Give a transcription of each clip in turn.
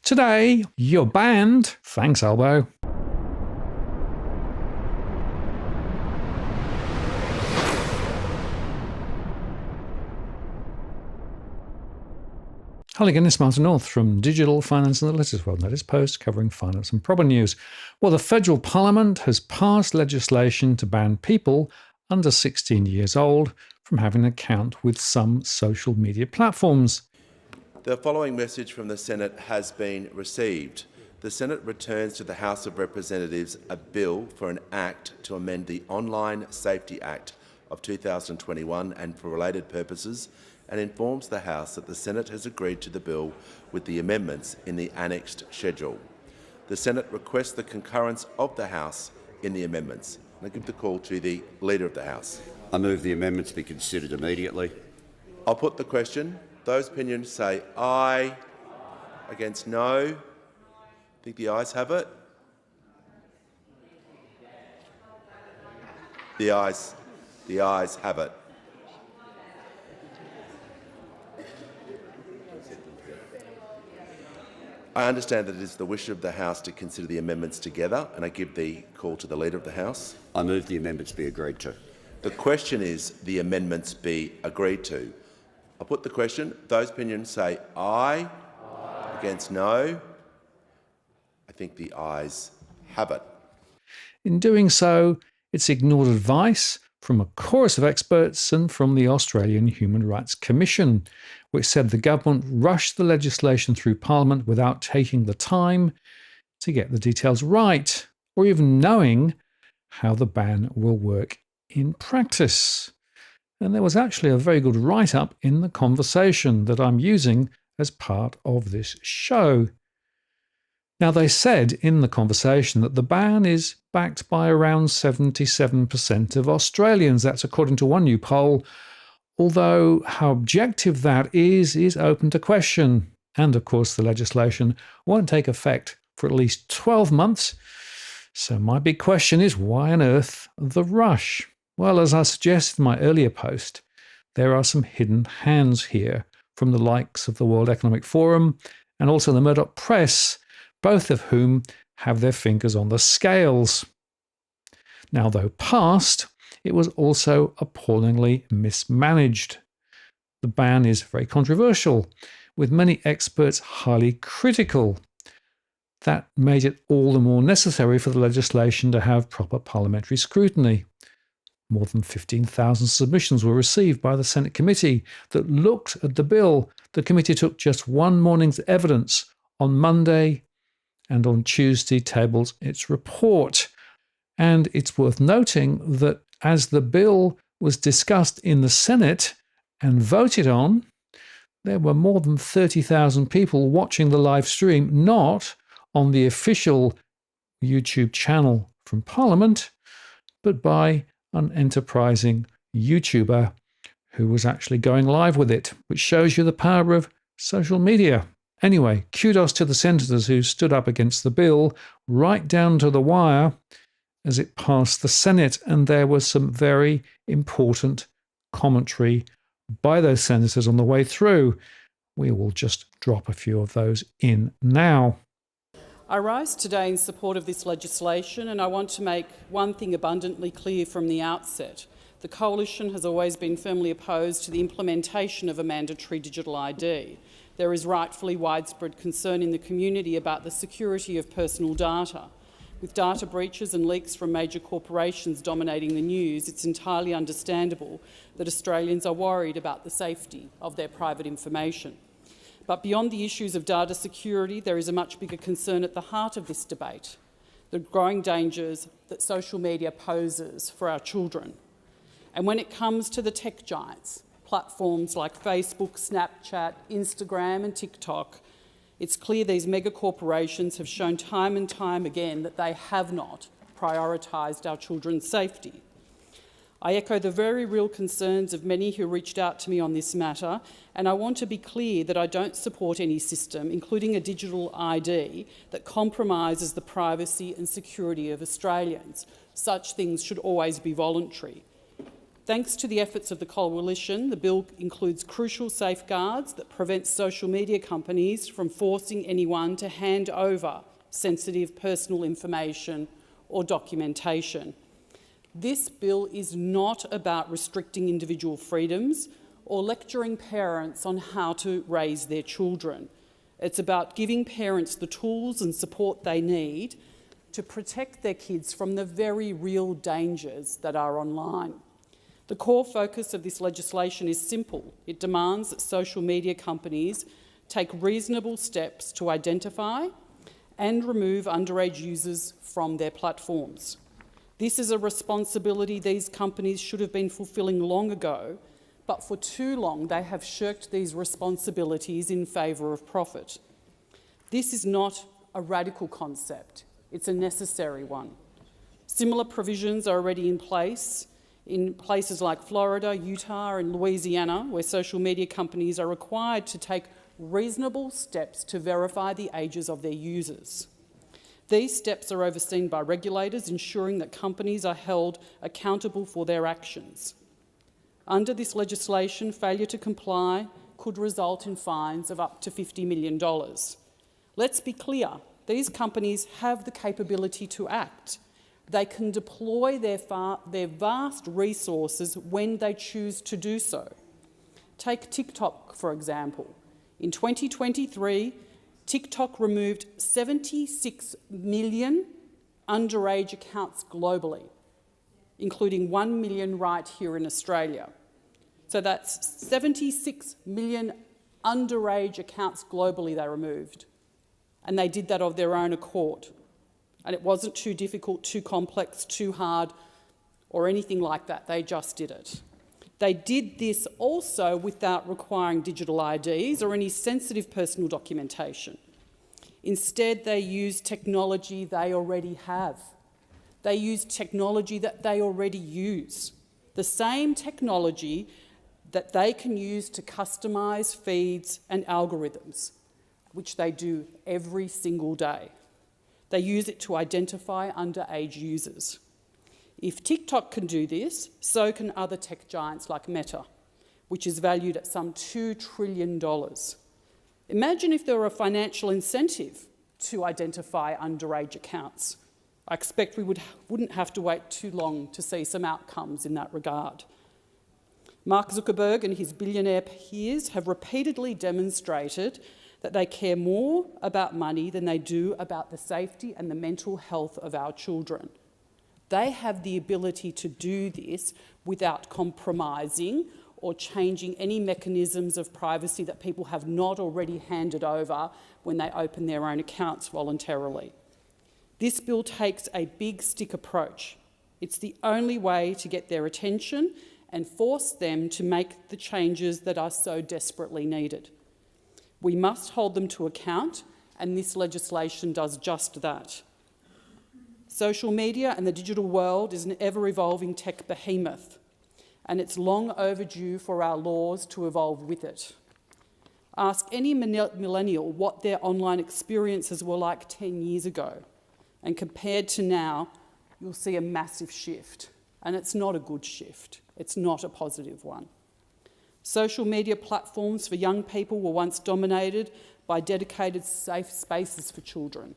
Today, you're banned. Thanks, Albo. Hello again, it's Martin North from Digital Finance and the Latest World Notice Post covering finance and proper news. Well, the federal parliament has passed legislation to ban people under 16 years old from having an account with some social media platforms. The following message from the Senate has been received. The Senate returns to the House of Representatives a bill for an act to amend the Online Safety Act of 2021 and for related purposes, and informs the House that the Senate has agreed to the bill with the amendments in the annexed schedule. The Senate requests the concurrence of the House in the amendments. I give the call to the Leader of the House. I move the amendments be considered immediately. I'll put the question. Those opinions say aye. Against no. I think the ayes have it. The ayes have it. I understand that it is the wish of the House to consider the amendments together, and I give the call to the Leader of the House. I move the amendments be agreed to. The question is the amendments be agreed to. I'll put the question. Those opinions say aye. Against no. I think the ayes have it. In doing so, it's ignored advice from a chorus of experts and from the Australian Human Rights Commission, which said the government rushed the legislation through Parliament without taking the time to get the details right, or even knowing how the ban will work in practice. And there was actually a very good write-up in The Conversation that I'm using as part of this show. Now, they said in The Conversation that the ban is backed by around 77% of Australians. That's according to one new poll, although how objective that is open to question. And, of course, the legislation won't take effect for at least 12 months. So my big question is, why on earth the rush? Well, as I suggested in my earlier post, there are some hidden hands here from the likes of the World Economic Forum and also the Murdoch Press, both of whom have their fingers on the scales. Now, though passed, it was also appallingly mismanaged. The ban is very controversial, with many experts highly critical. That made it all the more necessary for the legislation to have proper parliamentary scrutiny. More than 15,000 submissions were received by the Senate committee that looked at the bill. The committee took just one morning's evidence on Monday, and on Tuesday tabled its report. And it's worth noting that as the bill was discussed in the Senate and voted on, there were more than 30,000 people watching the live stream, not on the official YouTube channel from Parliament, but by an enterprising YouTuber who was actually going live with it, which shows you the power of social media. Anyway, kudos to the senators who stood up against the bill right down to the wire as it passed the Senate, and there was some very important commentary by those senators on the way through. We will just drop a few of those in now. I rise today in support of this legislation, and I want to make one thing abundantly clear from the outset. The Coalition has always been firmly opposed to the implementation of a mandatory digital ID. There is rightfully widespread concern in the community about the security of personal data. With data breaches and leaks from major corporations dominating the news, it's entirely understandable that Australians are worried about the safety of their private information. But beyond the issues of data security, there is a much bigger concern at the heart of this debate, the growing dangers that social media poses for our children. And when it comes to the tech giants, platforms like Facebook, Snapchat, Instagram and TikTok, it's clear these mega corporations have shown time and time again that they have not prioritised our children's safety. I echo the very real concerns of many who reached out to me on this matter, and I want to be clear that I don't support any system, including a digital ID, that compromises the privacy and security of Australians. Such things should always be voluntary. Thanks to the efforts of the Coalition, the bill includes crucial safeguards that prevent social media companies from forcing anyone to hand over sensitive personal information or documentation. This bill is not about restricting individual freedoms or lecturing parents on how to raise their children. It's about giving parents the tools and support they need to protect their kids from the very real dangers that are online. The core focus of this legislation is simple. It demands that social media companies take reasonable steps to identify and remove underage users from their platforms. This is a responsibility these companies should have been fulfilling long ago, but for too long they have shirked these responsibilities in favour of profit. This is not a radical concept, it's a necessary one. Similar provisions are already in place in places like Florida, Utah and Louisiana, where social media companies are required to take reasonable steps to verify the ages of their users. These steps are overseen by regulators, ensuring that companies are held accountable for their actions. Under this legislation, failure to comply could result in fines of up to $50 million. Let's be clear, these companies have the capability to act. They can deploy their vast resources when they choose to do so. Take TikTok, for example. In 2023, TikTok removed 76 million underage accounts globally, including 1 million right here in Australia. So that's 76 million underage accounts globally they removed. And they did that of their own accord. And it wasn't too difficult, too complex, too hard, or anything like that. They just did it. They did this also without requiring digital IDs or any sensitive personal documentation. Instead, they used technology they already have. They used technology that they already use. The same technology that they can use to customise feeds and algorithms, which they do every single day. They use it to identify underage users. If TikTok can do this, so can other tech giants like Meta, which is valued at some $2 trillion. Imagine if there were a financial incentive to identify underage accounts. I expect we wouldn't have to wait too long to see some outcomes in that regard. Mark Zuckerberg and his billionaire peers have repeatedly demonstrated that they care more about money than they do about the safety and the mental health of our children. They have the ability to do this without compromising or changing any mechanisms of privacy that people have not already handed over when they open their own accounts voluntarily. This bill takes a big stick approach. It's the only way to get their attention and force them to make the changes that are so desperately needed. We must hold them to account, and this legislation does just that. Social media and the digital world is an ever-evolving tech behemoth, and it's long overdue for our laws to evolve with it. Ask any millennial what their online experiences were like 10 years ago, and compared to now, you'll see a massive shift, and it's not a good shift. It's not a positive one. Social media platforms for young people were once dominated by dedicated safe spaces for children.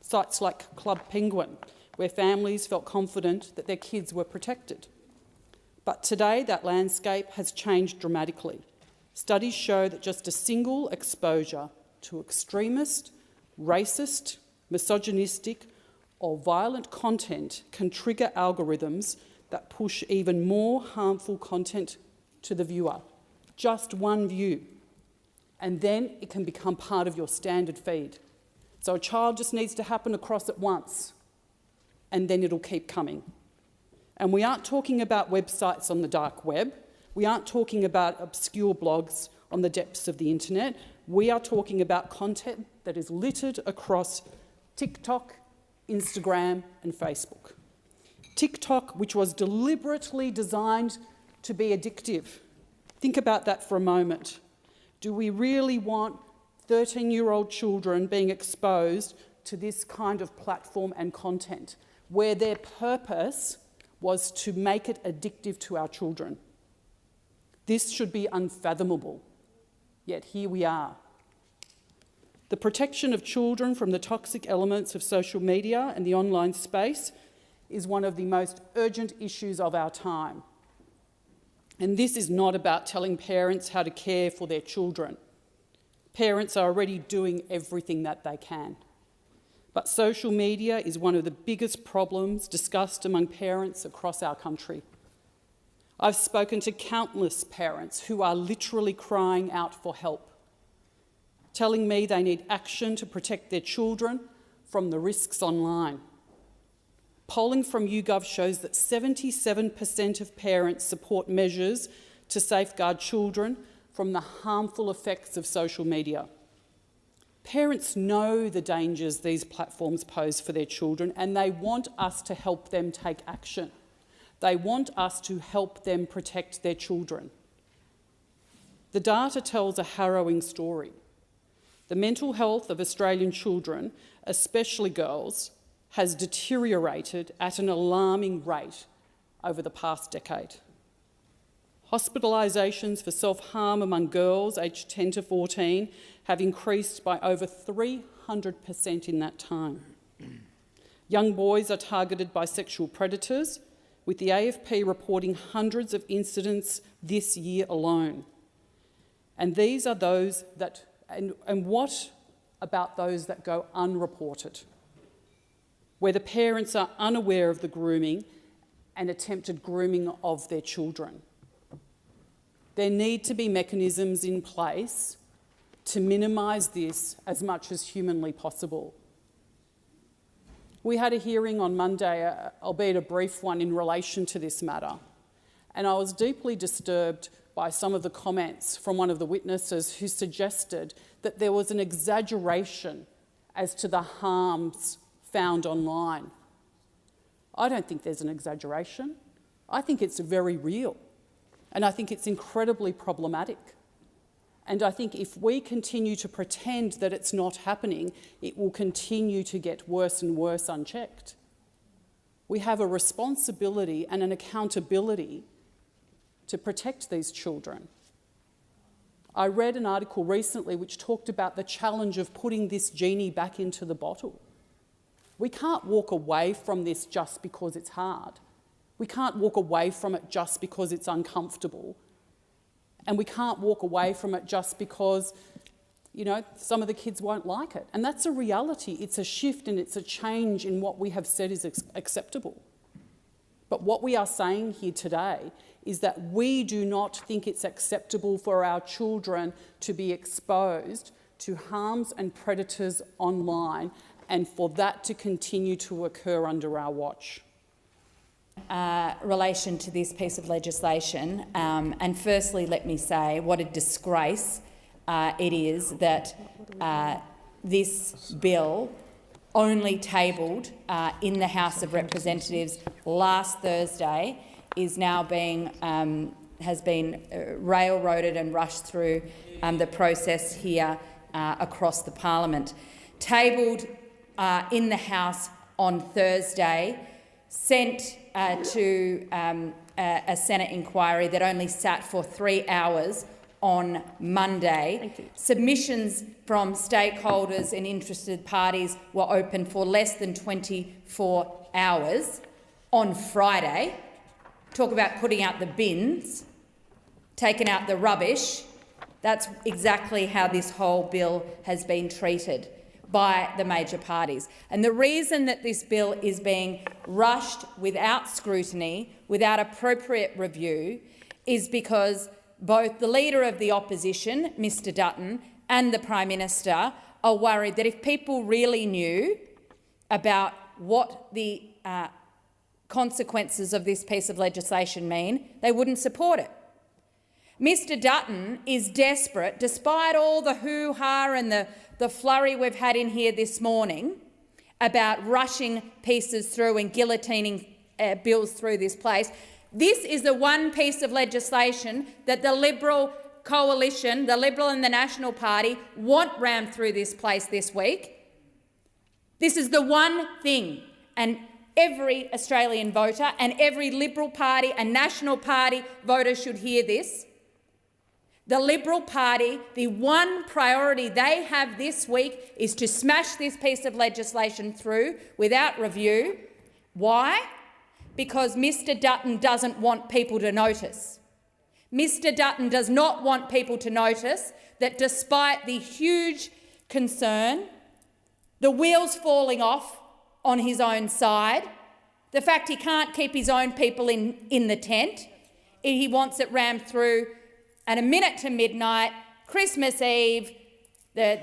Sites like Club Penguin, where families felt confident that their kids were protected. But today that landscape has changed dramatically. Studies show that just a single exposure to extremist, racist, misogynistic or violent content can trigger algorithms that push even more harmful content to the viewer. Just one view, and then it can become part of your standard feed. So a child just needs to happen across it once, and then it'll keep coming. And we aren't talking about websites on the dark web. We aren't talking about obscure blogs on the depths of the internet. We are talking about content that is littered across TikTok, Instagram and Facebook. TikTok, which was deliberately designed to be addictive. Think about that for a moment. Do we really want 13-year-old children being exposed to this kind of platform and content, where their purpose was to make it addictive to our children. This should be unfathomable, yet here we are. The protection of children from the toxic elements of social media and the online space is one of the most urgent issues of our time. And this is not about telling parents how to care for their children. Parents are already doing everything that they can. But social media is one of the biggest problems discussed among parents across our country. I've spoken to countless parents who are literally crying out for help, telling me they need action to protect their children from the risks online. Polling from YouGov shows that 77% of parents support measures to safeguard children from the harmful effects of social media. Parents know the dangers these platforms pose for their children, and they want us to help them take action. They want us to help them protect their children. The data tells a harrowing story. The mental health of Australian children, especially girls, has deteriorated at an alarming rate over the past decade. Hospitalisations for self-harm among girls aged 10 to 14 have increased by over 300% in that time. Young boys are targeted by sexual predators, with the AFP reporting hundreds of incidents this year alone. And these are those that, and what about those that go unreported, where the parents are unaware of the grooming and attempted grooming of their children? There need to be mechanisms in place to minimise this as much as humanly possible. We had a hearing on Monday, albeit a brief one, in relation to this matter, and I was deeply disturbed by some of the comments from one of the witnesses who suggested that there was an exaggeration as to the harms found online. I don't think there's an exaggeration. I think it's very real. And I think it's incredibly problematic. And I think if we continue to pretend that it's not happening, it will continue to get worse and worse unchecked. We have a responsibility and an accountability to protect these children. I read an article recently which talked about the challenge of putting this genie back into the bottle. We can't walk away from this just because it's hard. We can't walk away from it just because it's uncomfortable. And we can't walk away from it just because, some of the kids won't like it. And that's a reality. It's a shift and it's a change in what we have said is acceptable. But what we are saying here today is that we do not think it's acceptable for our children to be exposed to harms and predators online, and for that to continue to occur under our watch. Relation to this piece of legislation, and firstly let me say what a disgrace it is that this bill, only tabled in the House of Representatives last Thursday, is now has been railroaded and rushed through the process here across the parliament. Tabled in the House on Thursday, sent to a Senate inquiry that only sat for 3 hours on Monday. Submissions from stakeholders and interested parties were open for less than 24 hours on Friday. Talk about putting out the bins, taking out the rubbish. That's exactly how this whole bill has been treated by the major parties. And the reason that this bill is being rushed without scrutiny, without appropriate review, is because both the Leader of the Opposition, Mr Dutton, and the Prime Minister are worried that if people really knew about what the consequences of this piece of legislation mean, they wouldn't support it. Mr Dutton is desperate, despite all the hoo-ha and the flurry we've had in here this morning about rushing pieces through and guillotining bills through this place. This is the one piece of legislation that the Liberal coalition, the Liberal and the National Party, want rammed through this place this week. This is the one thing, and every Australian voter and every Liberal Party and National Party voter should hear this. The Liberal Party, the one priority they have this week is to smash this piece of legislation through without review. Why? Because Mr Dutton doesn't want people to notice. Mr Dutton does not want people to notice that despite the huge concern, the wheels falling off on his own side, the fact he can't keep his own people in the tent, he wants it rammed through at a minute to midnight, Christmas Eve, the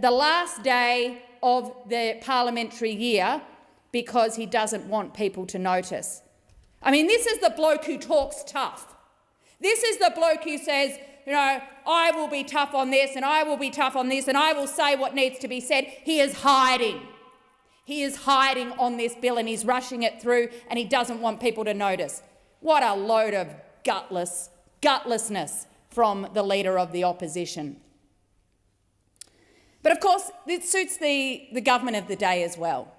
last day of the parliamentary year, because he doesn't want people to notice. I mean, this is the bloke who talks tough. This is the bloke who says, you know, I will be tough on this and I will be tough on this and I will say what needs to be said. He is hiding. He is hiding on this bill and he's rushing it through and he doesn't want people to notice. What a load of gutlessness from the Leader of the Opposition. But of course, it suits the government of the day as well,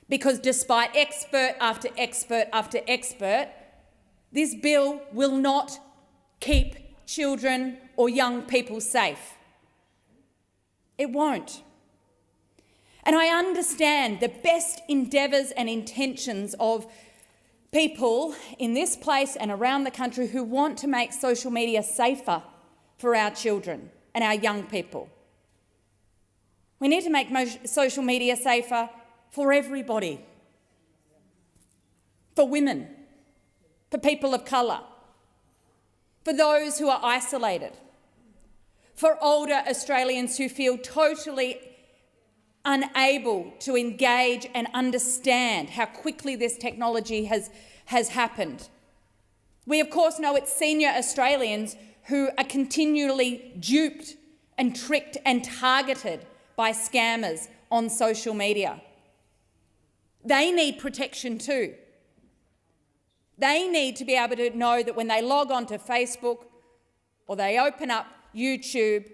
because despite expert after expert after expert, this bill will not keep children or young people safe. It won't. And I understand the best endeavours and intentions of people in this place and around the country who want to make social media safer for our children and our young people. We need to make social media safer for everybody, for women, for people of colour, for those who are isolated, for older Australians who feel totally unable to engage and understand how quickly this technology has happened. We, of course, know it's senior Australians who are continually duped and tricked and targeted by scammers on social media. They need protection too. They need to be able to know that when they log on to Facebook or they open up YouTube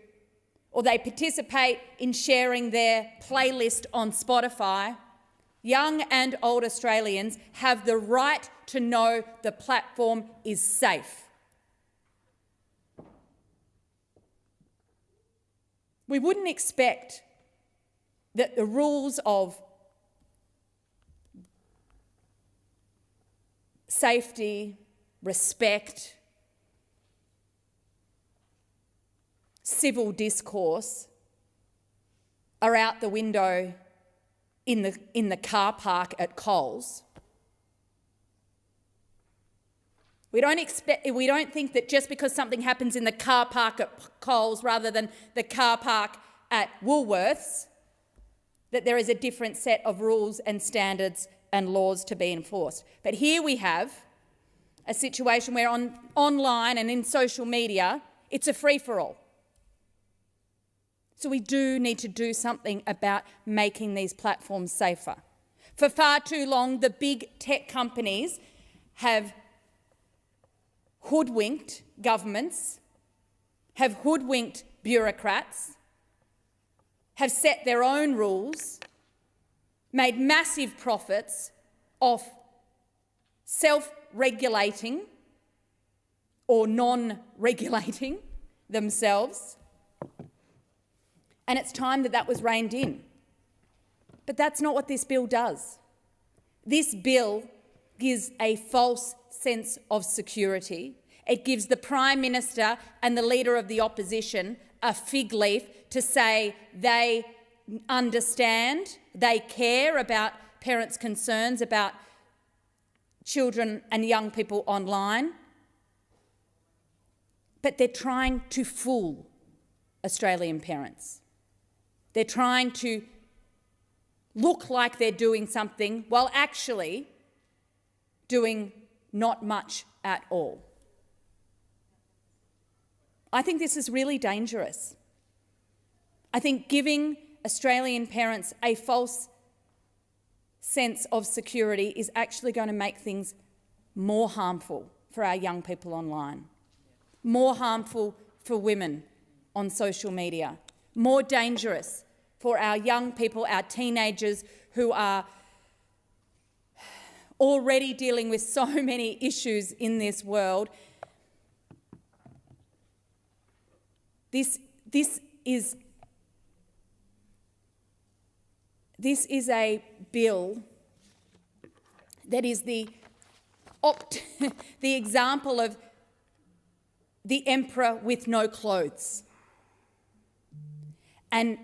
or they participate in sharing their playlist on Spotify, young and old Australians have the right to know the platform is safe. We wouldn't expect that the rules of safety, respect, civil discourse are out the window in the car park at Coles. We don't think that just because something happens in the car park at Coles rather than the car park at Woolworths, that there is a different set of rules and standards and laws to be enforced. But here we have a situation where online and in social media, it's a free-for-all. So we do need to do something about making these platforms safer. For far too long, the big tech companies have hoodwinked governments, have hoodwinked bureaucrats, have set their own rules, made massive profits off self-regulating or non-regulating themselves. And it's time that was reined in. But that's not what this bill does. This bill gives a false sense of security. It gives the Prime Minister and the Leader of the Opposition a fig leaf to say they understand, they care about parents' concerns about children and young people online. But they're trying to fool Australian parents. They're trying to look like they're doing something while actually doing not much at all. I think this is really dangerous. I think giving Australian parents a false sense of security is actually going to make things more harmful for our young people online, more harmful for women on social media, more dangerous for our young people, our teenagers who are already dealing with so many issues in this world. This is a bill that is the example of the emperor with no clothes. And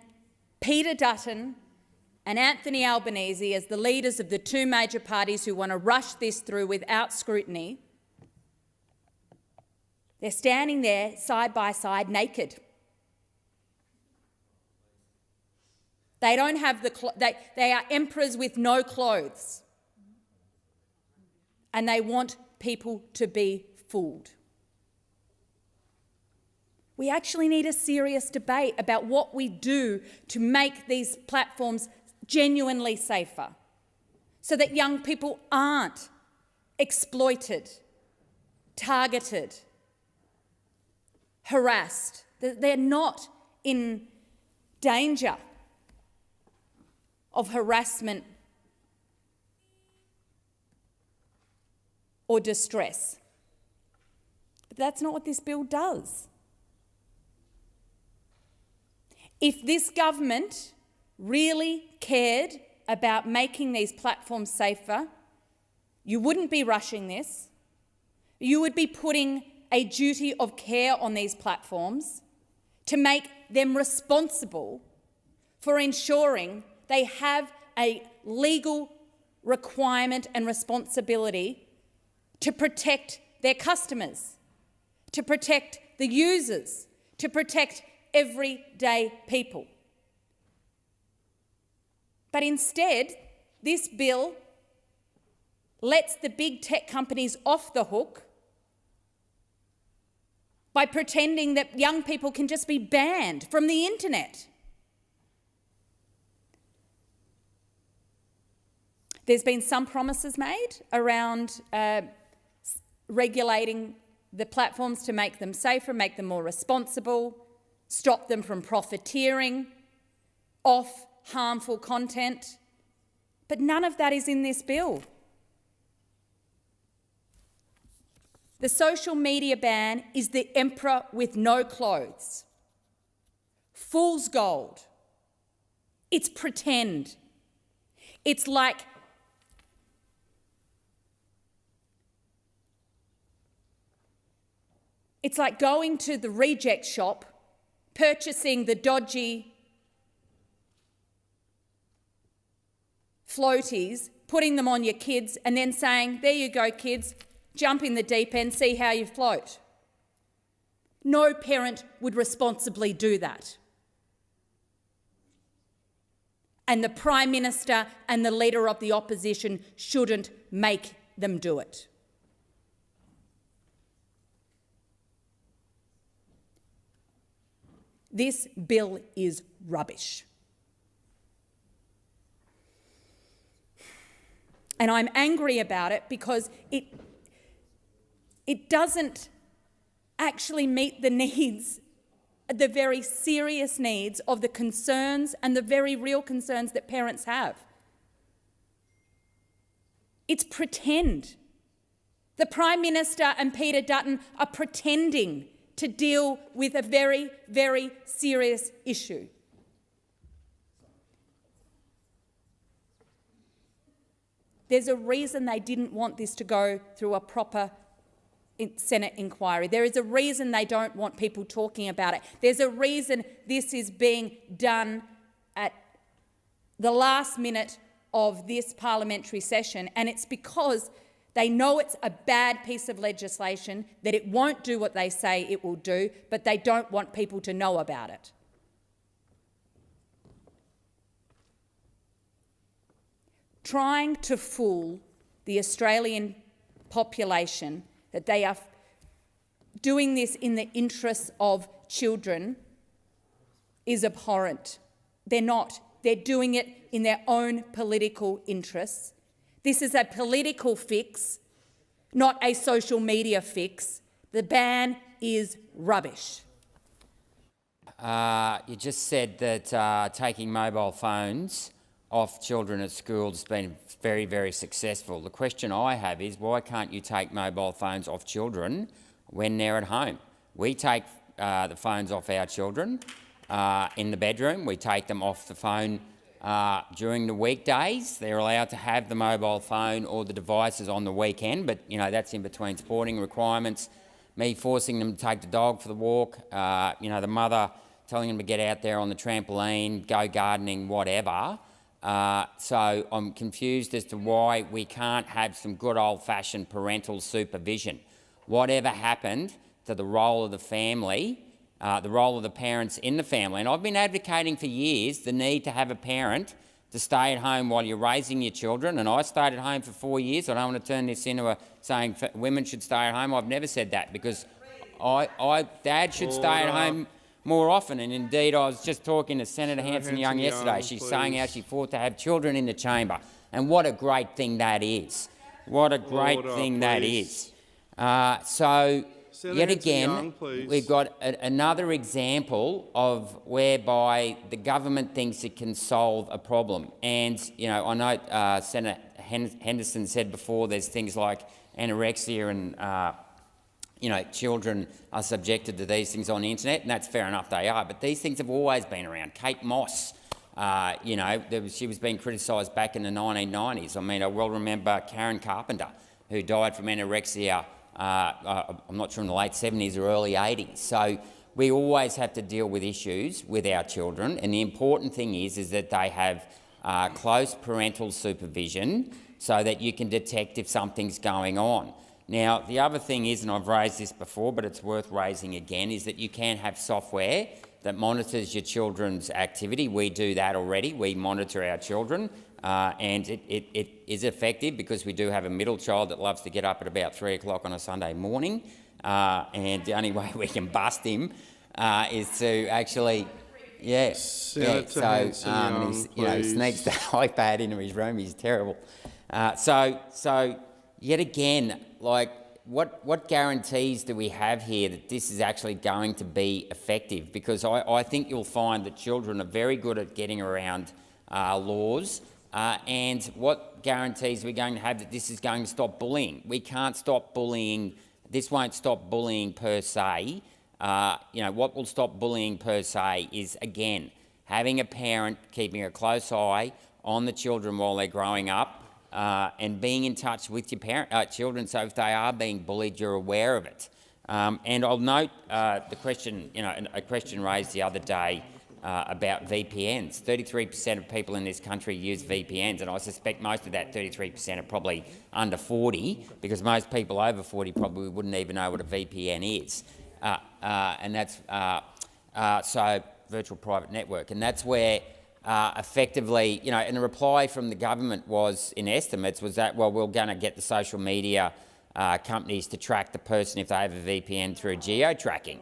Peter Dutton and Anthony Albanese, as the leaders of the two major parties who want to rush this through without scrutiny, they're standing there side by side naked. They don't have they are emperors with no clothes. And they want people to be fooled. We actually need a serious debate about what we do to make these platforms genuinely safer, so that young people aren't exploited, targeted, harassed. They're not in danger of harassment or distress. But that's not what this bill does. If this government really cared about making these platforms safer, you wouldn't be rushing this. You would be putting a duty of care on these platforms to make them responsible for ensuring they have a legal requirement and responsibility to protect their customers, to protect the users, to protect everyday people. But instead, this bill lets the big tech companies off the hook by pretending that young people can just be banned from the internet. There's been some promises made around regulating the platforms to make them safer, make them more responsible, stop them from profiteering off harmful content. But none of that is in this bill. The social media ban is the emperor with no clothes. Fool's gold. It's pretend. It's like going to the reject shop, purchasing the dodgy floaties, putting them on your kids and then saying, there you go kids, jump in the deep end, see how you float. No parent would responsibly do that. And the Prime Minister and the Leader of the Opposition shouldn't make them do it. This bill is rubbish. And I'm angry about it because it doesn't actually meet the needs, the very serious needs of the concerns and the very real concerns that parents have. It's pretend. The Prime Minister and Peter Dutton are pretending to deal with a very, very serious issue. There's a reason they didn't want this to go through a proper Senate inquiry. There is a reason they don't want people talking about it. There's a reason this is being done at the last minute of this parliamentary session, and it's because they know it's a bad piece of legislation, that it won't do what they say it will do, but they don't want people to know about it. Trying to fool the Australian population that they are doing this in the interests of children is abhorrent. They're not. They're doing it in their own political interests. This is a political fix, not a social media fix. The ban is rubbish. You just said that taking mobile phones off children at schools has been very, very successful. The question I have is, why can't you take mobile phones off children when they're at home? We take the phones off our children in the bedroom. We take them off the phone during the weekdays. They're allowed to have the mobile phone or the devices on the weekend, but that's in between sporting requirements. Me forcing them to take the dog for the walk, the mother telling them to get out there on the trampoline, go gardening, whatever. So I'm confused as to why we can't have some good old-fashioned parental supervision. Whatever happened to the role of the family, the role of the parents in the family? And I've been advocating for years the need to have a parent to stay at home while you're raising your children, and I stayed at home for 4 years. I don't want to turn this into saying women should stay at home. I've never said that, because Dad should stay at home more often. And indeed, I was just talking to Senator Hanson-Young yesterday. She's saying how she fought to have children in the chamber, and what a great thing that is. What a great thing that is. Yet again, we've got another example of whereby the government thinks it can solve a problem. And, I know Senator Henderson said before there's things like anorexia and, children are subjected to these things on the internet, and that's fair enough, they are. But these things have always been around. Kate Moss, she was being criticised back in the 1990s. I mean, I well remember Karen Carpenter, who died from anorexia, I'm not sure, in the late 70s or early 80s. So we always have to deal with issues with our children, and the important thing is that they have close parental supervision so that you can detect if something's going on. Now, the other thing is, and I've raised this before, but it's worth raising again, is that you can have software that monitors your children's activity. We do that already. We monitor our children. And it is effective, because we do have a middle child that loves to get up at about 3 o'clock on a Sunday morning, and the only way we can bust him is to actually, he sneaks the iPad into his room. He's terrible. So yet again, like, what guarantees do we have here that this is actually going to be effective? Because I think you'll find that children are very good at getting around laws. And what guarantees are we going to have that this is going to stop bullying? We can't stop bullying. This won't stop bullying per se. What will stop bullying per se is, again, having a parent keeping a close eye on the children while they're growing up, and being in touch with your children, so if they are being bullied, you're aware of it. And I'll note the question, a question raised the other day about VPNs. 33% of people in this country use VPNs, and I suspect most of that 33% are probably under 40, because most people over 40 probably wouldn't even know what a VPN is. And that's so virtual private network, and that's where effectively, and the reply from the government was, in estimates, was that, well, we're going to get the social media companies to track the person if they have a VPN through geo-tracking.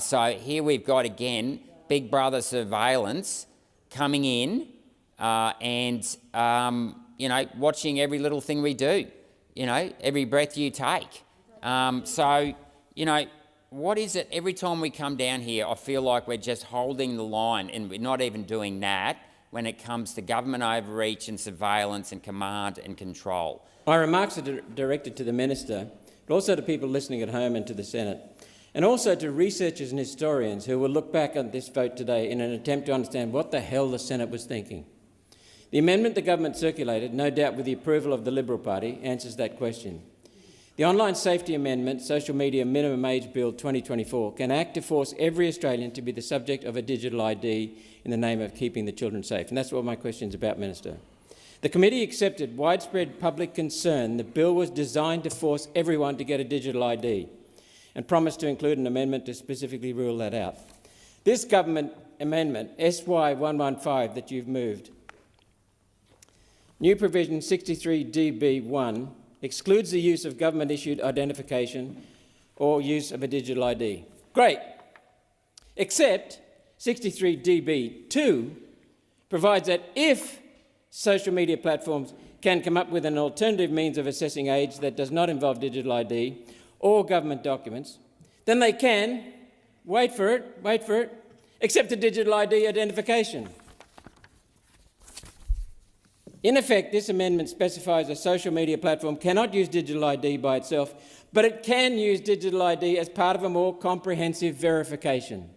So here we've got, again, Big Brother surveillance coming in and, watching every little thing we do, every breath you take. What is it? Every time we come down here, I feel like we're just holding the line, and we're not even doing that when it comes to government overreach and surveillance and command and control. My remarks are directed to the Minister, but also to people listening at home and to the Senate, and also to researchers and historians who will look back on this vote today in an attempt to understand what the hell the Senate was thinking. The amendment the government circulated, no doubt with the approval of the Liberal Party, answers that question. The Online Safety Amendment, Social Media Minimum Age Bill 2024, can act to force every Australian to be the subject of a digital ID in the name of keeping the children safe. And that's what my question is about, Minister. The committee accepted widespread public concern the bill was designed to force everyone to get a digital ID, and promised to include an amendment to specifically rule that out. This government amendment, SY 115, that you've moved, new provision 63DB1, excludes the use of government-issued identification or use of a digital ID. Great. Except 63DB2 provides that if social media platforms can come up with an alternative means of assessing age that does not involve digital ID or government documents, then they can, wait for it, accept a digital ID identification. In effect, this amendment specifies a social media platform cannot use digital ID by itself, but it can use digital ID as part of a more comprehensive verification.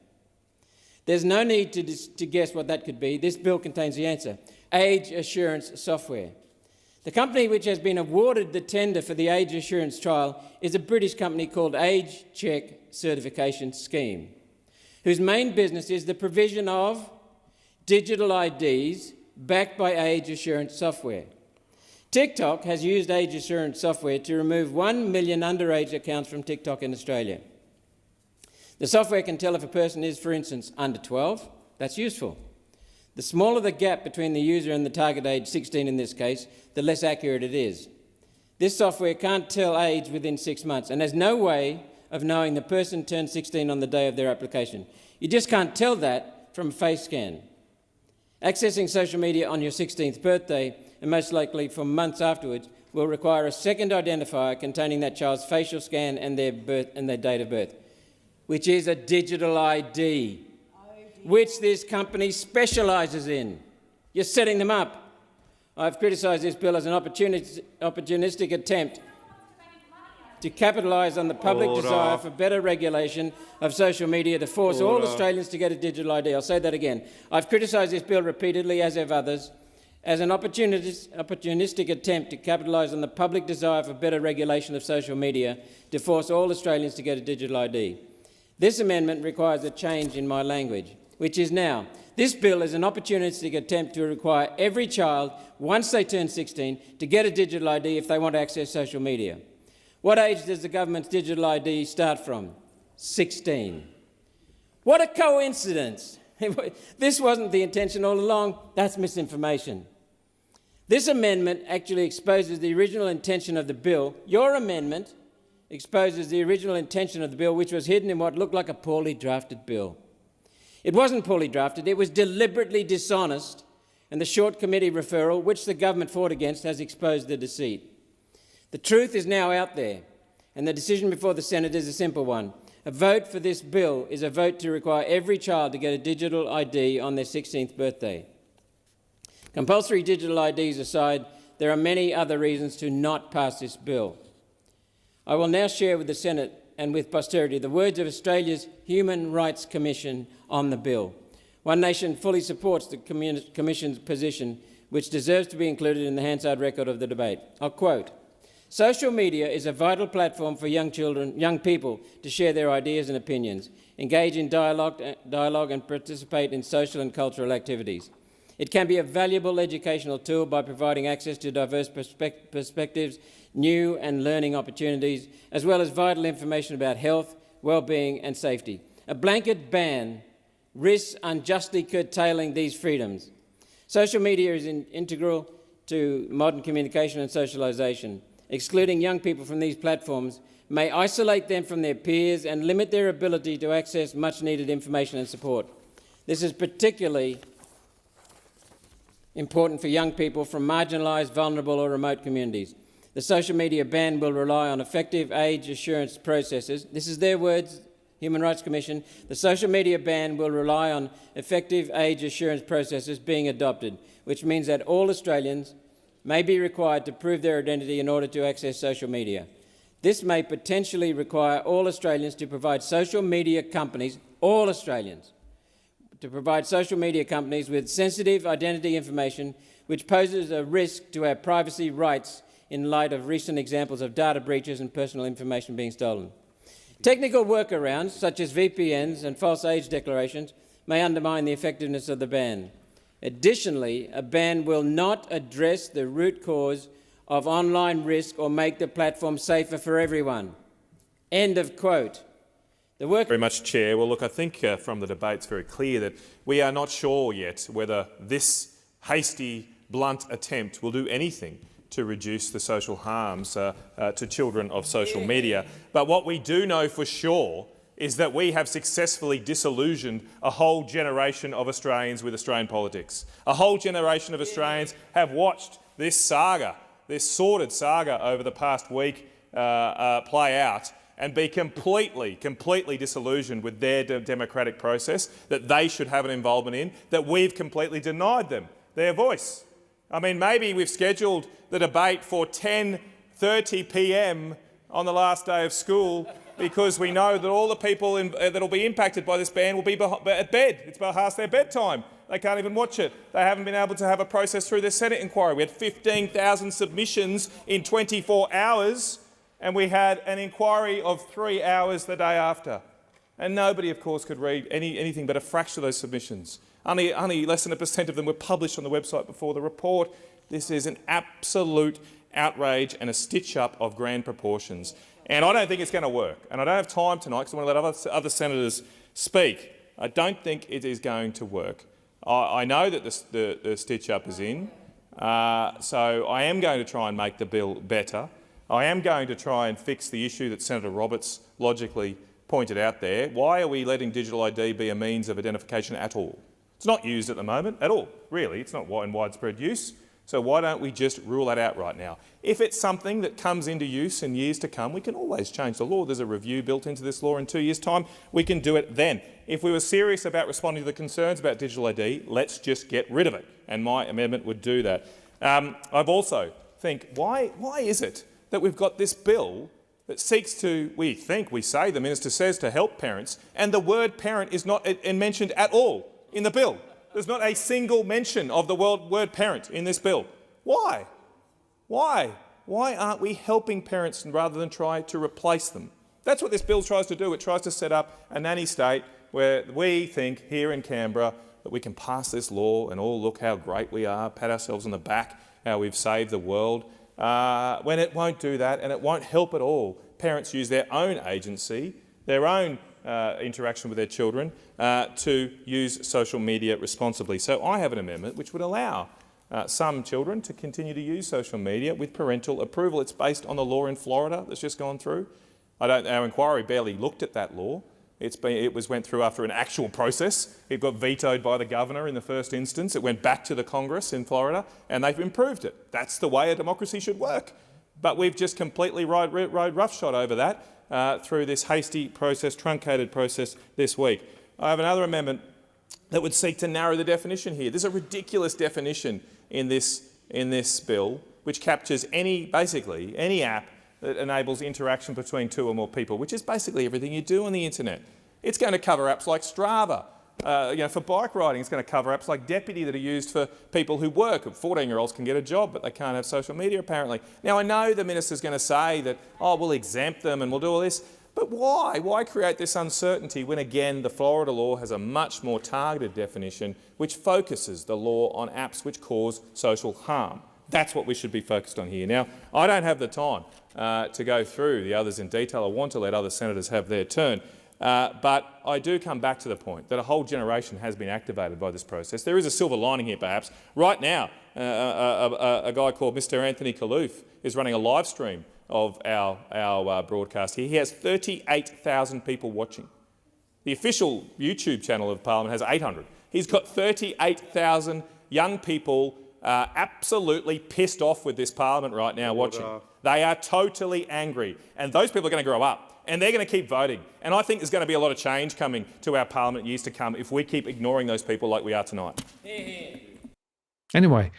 There's no need to guess what that could be. This bill contains the answer: age assurance software. The company which has been awarded the tender for the age assurance trial is a British company called Age Check Certification Scheme, whose main business is the provision of digital IDs backed by age assurance software. TikTok has used age assurance software to remove 1 million underage accounts from TikTok in Australia. The software can tell if a person is, for instance, under 12. That's useful. The smaller the gap between the user and the target age, 16 in this case, the less accurate it is. This software can't tell age within 6 months, and there's no way of knowing the person turned 16 on the day of their application. You just can't tell that from a face scan. Accessing social media on your 16th birthday, and most likely for months afterwards, will require a second identifier containing that child's facial scan and their date of birth, which is a digital ID, which this company specialises in. You're setting them up. I've criticised this bill as an opportunistic attempt to capitalise on the public desire for better regulation of social media to force all Australians to get a digital ID. I'll say that again. I've criticised this bill repeatedly, as have others, as an opportunistic attempt to capitalise on the public desire for better regulation of social media to force all Australians to get a digital ID. This amendment requires a change in my language, which is now: this bill is an opportunistic attempt to require every child, once they turn 16, to get a digital ID if they want to access social media. What age does the government's digital ID start from? 16. What a coincidence! This wasn't the intention all along. That's misinformation. This amendment actually exposes the original intention of the bill. Your amendment exposes the original intention of the bill, which was hidden in what looked like a poorly drafted bill. It wasn't poorly drafted, it was deliberately dishonest, and the short committee referral, which the government fought against, has exposed the deceit. The truth is now out there, and the decision before the Senate is a simple one. A vote for this bill is a vote to require every child to get a digital ID on their 16th birthday. Compulsory digital IDs aside, there are many other reasons to not pass this bill. I will now share with the Senate and with posterity the words of Australia's Human Rights Commission on the bill. One Nation fully supports the Commission's position, which deserves to be included in the Hansard record of the debate. I'll quote: "Social media is a vital platform for young people to share their ideas and opinions, engage in dialogue and participate in social and cultural activities. It can be a valuable educational tool by providing access to diverse perspectives, new and learning opportunities, as well as vital information about health, well-being and safety. A blanket ban risks unjustly curtailing these freedoms. Social media is integral to modern communication and socialisation. Excluding young people from these platforms may isolate them from their peers and limit their ability to access much-needed information and support. This is particularly important for young people from marginalised, vulnerable or remote communities. The social media ban will rely on effective age assurance processes." This is their words, Human Rights Commission. "The social media ban will rely on effective age assurance processes being adopted, which means that all Australians may be required to prove their identity in order to access social media. This may potentially require all Australians to provide social media companies, all Australians, to provide social media companies with sensitive identity information which poses a risk to our privacy rights in light of recent examples of data breaches and personal information being stolen. Technical workarounds, such as VPNs and false age declarations, may undermine the effectiveness of the ban. Additionally, a ban will not address the root cause of online risk or make the platform safer for everyone." End of quote. Very much, Chair. Well, look, I think from the debate it's very clear that we are not sure yet whether this hasty, blunt attempt will do anything to reduce the social harms to children of social media. But what we do know for sure is that we have successfully disillusioned a whole generation of Australians with Australian politics. A whole generation of Australians have watched this saga, this sordid saga over the past week play out and be completely disillusioned with their democratic process that they should have an involvement in, that we've completely denied them their voice. I mean, maybe we've scheduled the debate for 10:30 p.m. on the last day of school because we know that all the people that will be impacted by this ban will be at bed. It's past their bedtime. They can't even watch it. They haven't been able to have a process through the Senate inquiry. We had 15,000 submissions in 24 hours, and we had an inquiry of 3 hours the day after. And nobody, of course, could read anything but a fraction of those submissions. Only less than 1% of them were published on the website before the report. This is an absolute outrage and a stitch-up of grand proportions. And I don't think it's going to work. And I don't have time tonight because I want to let other senators speak. I don't think it is going to work. I know that the stitch-up is in, so I am going to try and make the bill better. I am going to try and fix the issue that Senator Roberts logically pointed out there. Why are we letting digital ID be a means of identification at all? It's not used at the moment at all, really. It's not in widespread use. So why don't we just rule that out right now? If it's something that comes into use in years to come, we can always change the law. There's a review built into this law in 2 years' time. We can do it then. If we were serious about responding to the concerns about digital ID, let's just get rid of it. And my amendment would do that. I've also think, why is it that we've got this bill that seeks to, the minister says, to help parents, and the word parent is not mentioned at all in the bill? There's not a single mention of the word parent in this bill. Why? Why? Why aren't we helping parents rather than try to replace them? That's what this bill tries to do. It tries to set up a nanny state where we think here in Canberra that we can pass this law and all look how great we are, pat ourselves on the back, how we've saved the world, when it won't do that and it won't help at all. Parents use their own agency, their own interaction with their children to use social media responsibly. So I have an amendment which would allow some children to continue to use social media with parental approval. It's based on the law in Florida that's just gone through. Our inquiry barely looked at that law. It went through after an actual process. It got vetoed by the governor in the first instance. It went back to the Congress in Florida and they've improved it. That's the way a democracy should work. But we've just completely rode roughshod over that through this hasty process, truncated process this week. I have another amendment that would seek to narrow the definition here. There's a ridiculous definition in this bill which captures basically any app that enables interaction between two or more people, which is basically everything you do on the internet. It's going to cover apps like Strava. For bike riding, it's going to cover apps like Deputy that are used for people who work. 14-year-olds can get a job, but they can't have social media, apparently. Now, I know the minister's going to say that, we'll exempt them and we'll do all this, but why? Why create this uncertainty when, again, the Florida law has a much more targeted definition which focuses the law on apps which cause social harm? That's what we should be focused on here. Now, I don't have the time to go through the others in detail. I want to let other senators have their turn. But I do come back to the point that a whole generation has been activated by this process. There is a silver lining here, perhaps. Right now, a guy called Mr. Anthony Kaloof is running a live stream of our broadcast here. He has 38,000 people watching. The official YouTube channel of Parliament has 800. He's got 38,000 young people absolutely pissed off with this Parliament right now watching. They are totally angry. And those people are going to grow up. And they're going to keep voting. And I think there's going to be a lot of change coming to our Parliament in years to come if we keep ignoring those people like we are tonight. Anyway,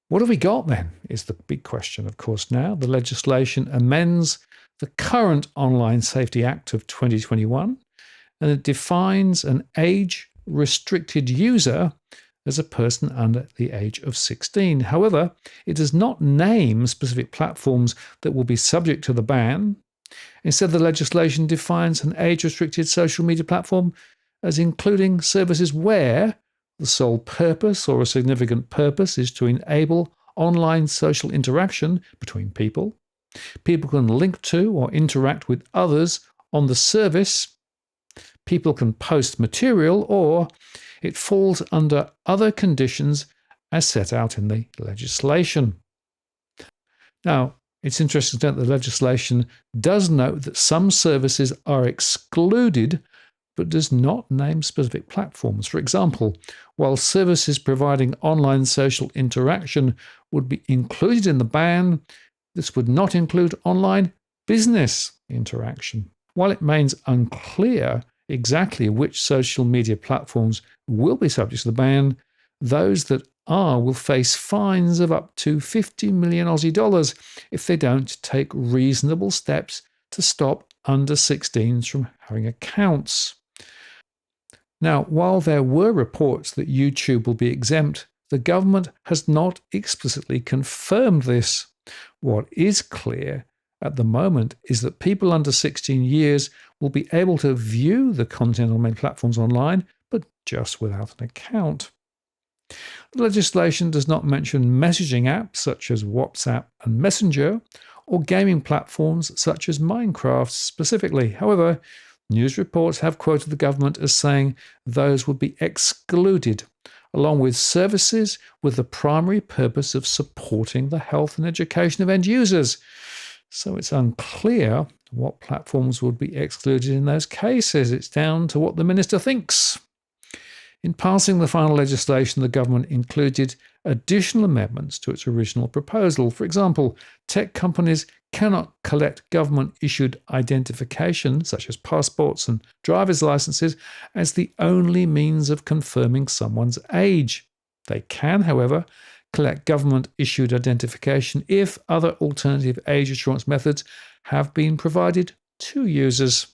what have we got then is the big question, of course, now. The legislation amends the current Online Safety Act of 2021, and it defines an age-restricted user as a person under the age of 16. However, it does not name specific platforms that will be subject to the ban. Instead, the legislation defines an age-restricted social media platform as including services where the sole purpose or a significant purpose is to enable online social interaction between people. People can link to or interact with others on the service. People can post material, or it falls under other conditions as set out in the legislation. Now, it's interesting to note the legislation does note that some services are excluded, but does not name specific platforms. For example, while services providing online social interaction would be included in the ban, this would not include online business interaction. While it remains unclear exactly which social media platforms will be subject to the ban, those that are will face fines of up to 50 million Aussie dollars if they don't take reasonable steps to stop under-16s from having accounts. Now, while there were reports that YouTube will be exempt, the government has not explicitly confirmed this. What is clear at the moment is that people under 16 years will be able to view the content on many platforms online, but just without an account. The legislation does not mention messaging apps such as WhatsApp and Messenger, or gaming platforms such as Minecraft specifically. However, news reports have quoted the government as saying those would be excluded, along with services with the primary purpose of supporting the health and education of end users. So it's unclear what platforms would be excluded in those cases. It's down to what the minister thinks. In passing the final legislation, the government included additional amendments to its original proposal. For example, tech companies cannot collect government-issued identification, such as passports and driver's licenses, as the only means of confirming someone's age. They can, however, collect government-issued identification if other alternative age assurance methods have been provided to users.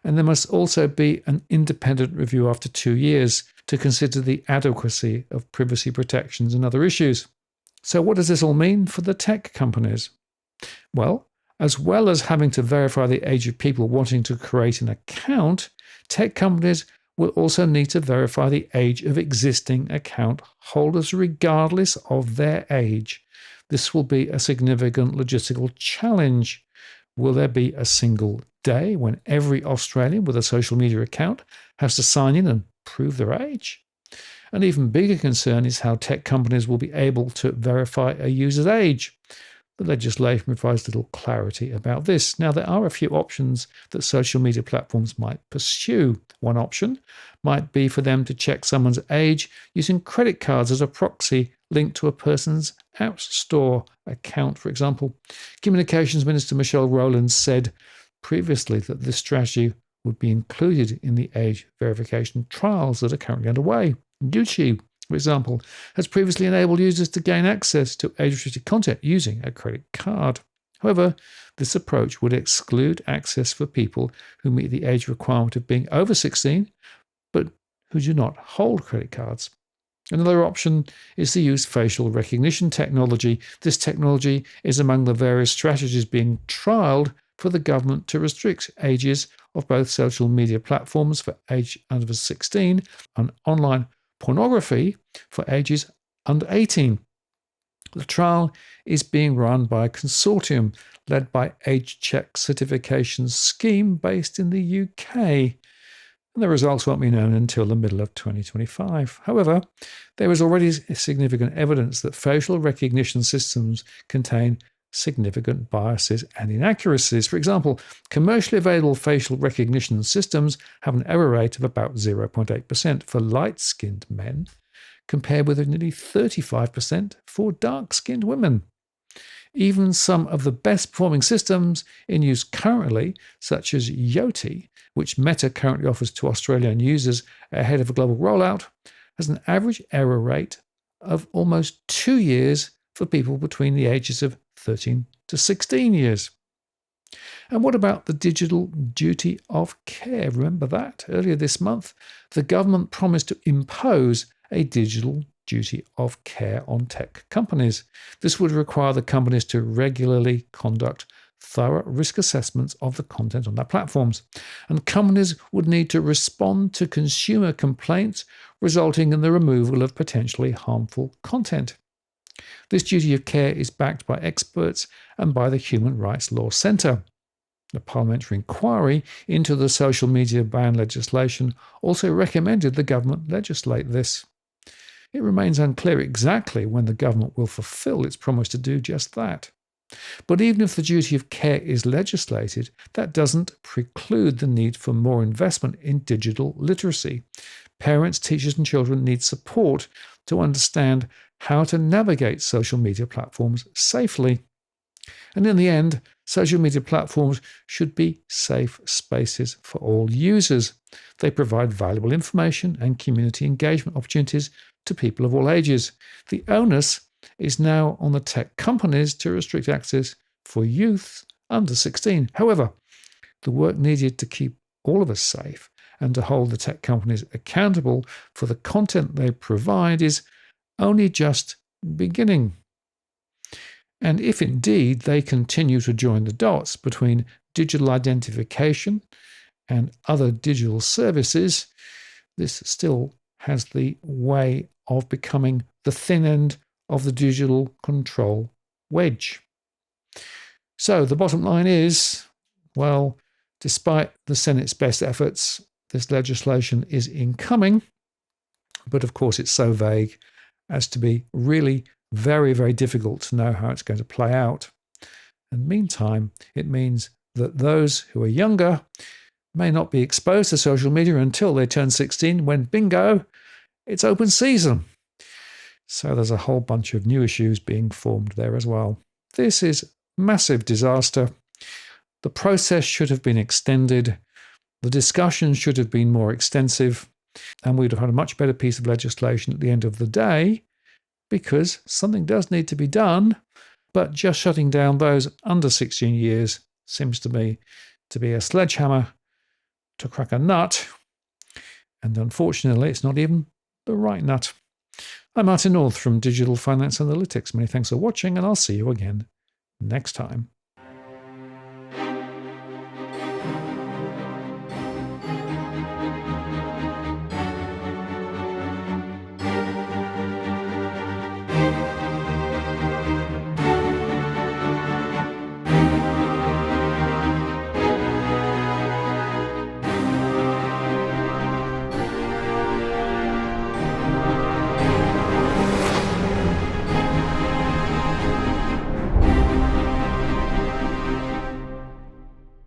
And there must also be an independent review after 2 years to consider the adequacy of privacy protections and other issues. So what does this all mean for the tech companies? Well as having to verify the age of people wanting to create an account, tech companies will also need to verify the age of existing account holders regardless of their age. This will be a significant logistical challenge. Will there be a single day when every Australian with a social media account has to sign in and prove their age? An even bigger concern is how tech companies will be able to verify a user's age. The legislation provides little clarity about this. Now, there are a few options that social media platforms might pursue. One option might be for them to check someone's age using credit cards as a proxy linked to a person's App Store account, for example. Communications Minister Michelle Rowland said previously that this strategy would be included in the age verification trials that are currently underway. YouTube, for example, has previously enabled users to gain access to age-restricted content using a credit card. However, this approach would exclude access for people who meet the age requirement of being over 16, but who do not hold credit cards. Another option is to use facial recognition technology. This technology is among the various strategies being trialled for the government to restrict ages of both social media platforms for age under 16 and online pornography for ages under 18. The trial is being run by a consortium led by Age Check Certification Scheme based in the UK. And the results won't be known until the middle of 2025. However, there is already significant evidence that facial recognition systems contain significant biases and inaccuracies. For example, commercially available facial recognition systems have an error rate of about 0.8% for light-skinned men, compared with nearly 35% for dark-skinned women. Even some of the best-performing systems in use currently, such as Yoti, which Meta currently offers to Australian users ahead of a global rollout, has an average error rate of almost 2 years for people between the ages of 13 to 16 years. And what about the digital duty of care? Remember that? Earlier this month, the government promised to impose a digital duty of care on tech companies. This would require the companies to regularly conduct thorough risk assessments of the content on their platforms. And companies would need to respond to consumer complaints resulting in the removal of potentially harmful content. This duty of care is backed by experts and by the Human Rights Law Centre. The parliamentary inquiry into the social media ban legislation also recommended the government legislate this. It remains unclear exactly when the government will fulfil its promise to do just that. But even if the duty of care is legislated, that doesn't preclude the need for more investment in digital literacy. Parents, teachers and children need support to understand how to navigate social media platforms safely. And in the end, social media platforms should be safe spaces for all users. They provide valuable information and community engagement opportunities to people of all ages. The onus is now on the tech companies to restrict access for youth under 16. However, the work needed to keep all of us safe and to hold the tech companies accountable for the content they provide is only just beginning. And if indeed they continue to join the dots between digital identification and other digital services, this still has the way of becoming the thin end of the digital control wedge. So the bottom line is, well, despite the Senate's best efforts, this legislation is incoming, but of course it's so vague as to be really very, very difficult to know how it's going to play out. And meantime, it means that those who are younger may not be exposed to social media until they turn 16, when bingo, it's open season. So there's a whole bunch of new issues being formed there as well. This is massive disaster. The process should have been extended. The discussion should have been more extensive, and we'd have had a much better piece of legislation at the end of the day, because something does need to be done, but just shutting down those under 16 years seems to me to be a sledgehammer to crack a nut, and unfortunately it's not even the right nut. I'm Martin North from Digital Finance Analytics. Many thanks for watching, and I'll see you again next time.